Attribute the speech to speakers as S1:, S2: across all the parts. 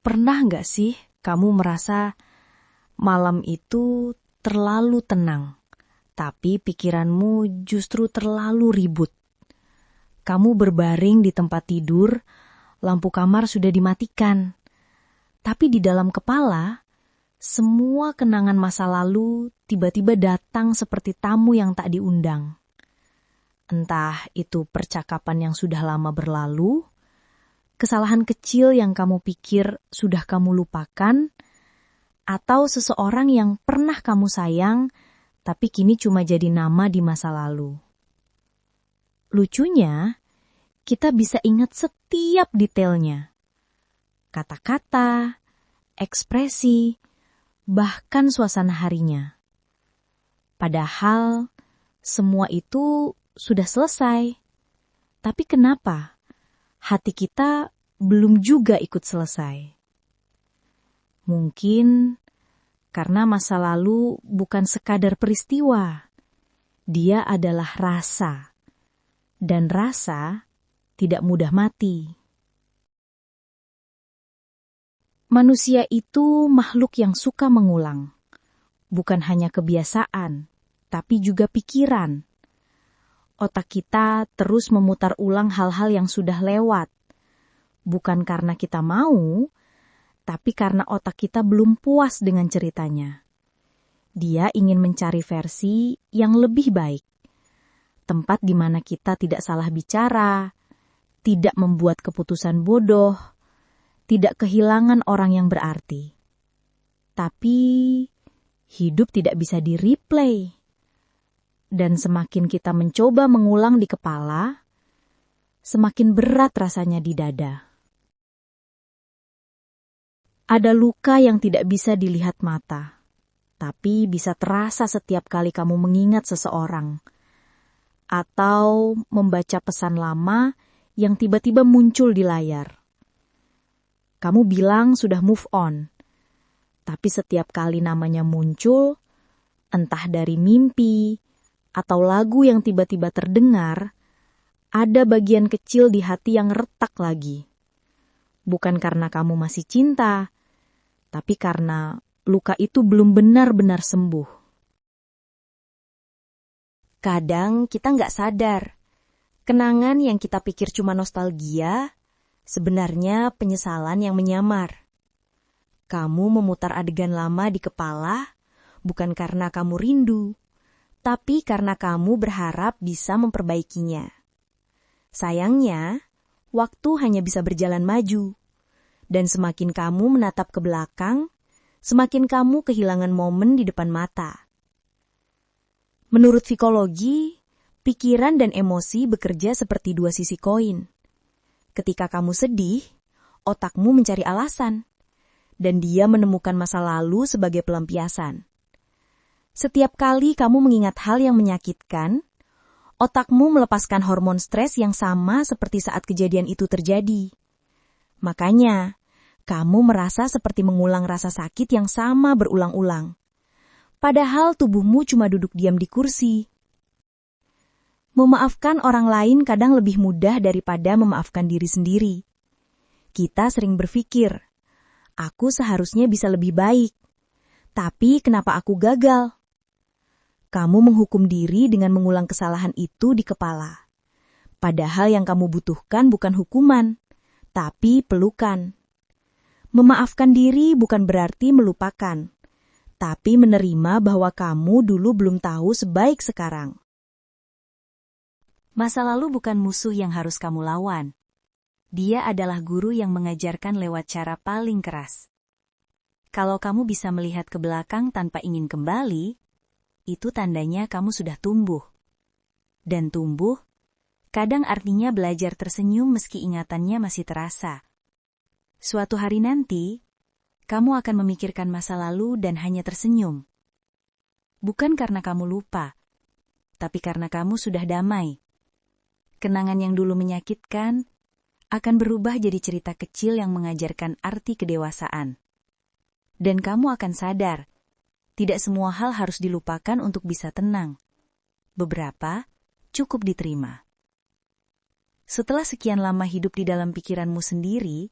S1: Pernah nggak sih kamu merasa malam itu terlalu tenang, tapi pikiranmu justru terlalu ribut? Kamu berbaring di tempat tidur, lampu kamar sudah dimatikan, tapi di dalam kepala, semua kenangan masa lalu tiba-tiba datang seperti tamu yang tak diundang. Entah itu percakapan yang sudah lama berlalu, kesalahan kecil yang kamu pikir sudah kamu lupakan, atau seseorang yang pernah kamu sayang, tapi kini cuma jadi nama di masa lalu. Lucunya, kita bisa ingat setiap detailnya. Kata-kata, ekspresi, bahkan suasana harinya. Padahal, semua itu sudah selesai. Tapi kenapa hati kita belum juga ikut selesai? Mungkin karena masa lalu bukan sekadar peristiwa. Dia adalah rasa. Dan rasa tidak mudah mati. Manusia itu makhluk yang suka mengulang. Bukan hanya kebiasaan, tapi juga pikiran. Otak kita terus memutar ulang hal-hal yang sudah lewat. Bukan karena kita mau, tapi karena otak kita belum puas dengan ceritanya. Dia ingin mencari versi yang lebih baik. Tempat di mana kita tidak salah bicara, tidak membuat keputusan bodoh, tidak kehilangan orang yang berarti. Tapi hidup tidak bisa di-replay. Dan semakin kita mencoba mengulang di kepala, semakin berat rasanya di dada. Ada luka yang tidak bisa dilihat mata, tapi bisa terasa setiap kali kamu mengingat seseorang. Atau membaca pesan lama yang tiba-tiba muncul di layar. Kamu bilang sudah move on, tapi setiap kali namanya muncul, entah dari mimpi, atau lagu yang tiba-tiba terdengar, ada bagian kecil di hati yang retak lagi. Bukan karena kamu masih cinta, tapi karena luka itu belum benar-benar sembuh.
S2: Kadang kita nggak sadar, kenangan yang kita pikir cuma nostalgia, sebenarnya penyesalan yang menyamar. Kamu memutar adegan lama di kepala, bukan karena kamu rindu, tapi karena kamu berharap bisa memperbaikinya. Sayangnya, waktu hanya bisa berjalan maju. Dan semakin kamu menatap ke belakang, semakin kamu kehilangan momen di depan mata. Menurut psikologi, pikiran dan emosi bekerja seperti dua sisi koin. Ketika kamu sedih, otakmu mencari alasan, dan dia menemukan masa lalu sebagai pelampiasan. Setiap kali kamu mengingat hal yang menyakitkan, otakmu melepaskan hormon stres yang sama seperti saat kejadian itu terjadi. Makanya, kamu merasa seperti mengulang rasa sakit yang sama berulang-ulang. Padahal tubuhmu cuma duduk diam di kursi. Memaafkan orang lain kadang lebih mudah daripada memaafkan diri sendiri. Kita sering berpikir, aku seharusnya bisa lebih baik. Tapi kenapa aku gagal? Kamu menghukum diri dengan mengulang kesalahan itu di kepala. Padahal yang kamu butuhkan bukan hukuman, tapi pelukan. Memaafkan diri bukan berarti melupakan, tapi menerima bahwa kamu dulu belum tahu sebaik sekarang.
S3: Masa lalu bukan musuh yang harus kamu lawan. Dia adalah guru yang mengajarkan lewat cara paling keras. Kalau kamu bisa melihat ke belakang tanpa ingin kembali, itu tandanya kamu sudah tumbuh. Dan tumbuh, kadang artinya belajar tersenyum meski ingatannya masih terasa. Suatu hari nanti, kamu akan memikirkan masa lalu dan hanya tersenyum. Bukan karena kamu lupa, tapi karena kamu sudah damai. Kenangan yang dulu menyakitkan akan berubah jadi cerita kecil yang mengajarkan arti kedewasaan. Dan kamu akan sadar, tidak semua hal harus dilupakan untuk bisa tenang. Beberapa cukup diterima. Setelah sekian lama hidup di dalam pikiranmu sendiri,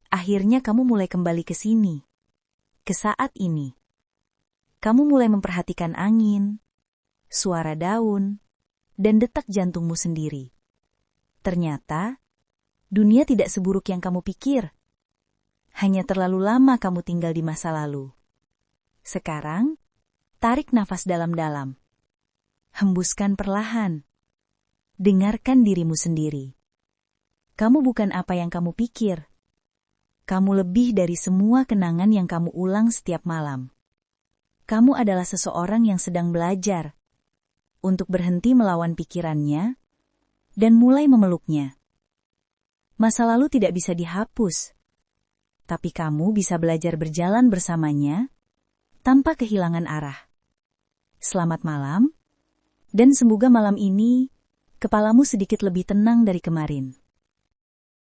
S3: Akhirnya kamu mulai kembali ke sini, ke saat ini. Kamu mulai memperhatikan angin, suara daun, dan detak jantungmu sendiri. Ternyata, dunia tidak seburuk yang kamu pikir. Hanya terlalu lama kamu tinggal di masa lalu. Sekarang, tarik nafas dalam-dalam. Hembuskan perlahan. Dengarkan dirimu sendiri. Kamu bukan apa yang kamu pikir. Kamu lebih dari semua kenangan yang kamu ulang setiap malam. Kamu adalah seseorang yang sedang belajar untuk berhenti melawan pikirannya dan mulai memeluknya. Masa lalu tidak bisa dihapus, tapi kamu bisa belajar berjalan bersamanya tanpa kehilangan arah. Selamat malam, dan semoga malam ini kepalamu sedikit lebih tenang dari kemarin.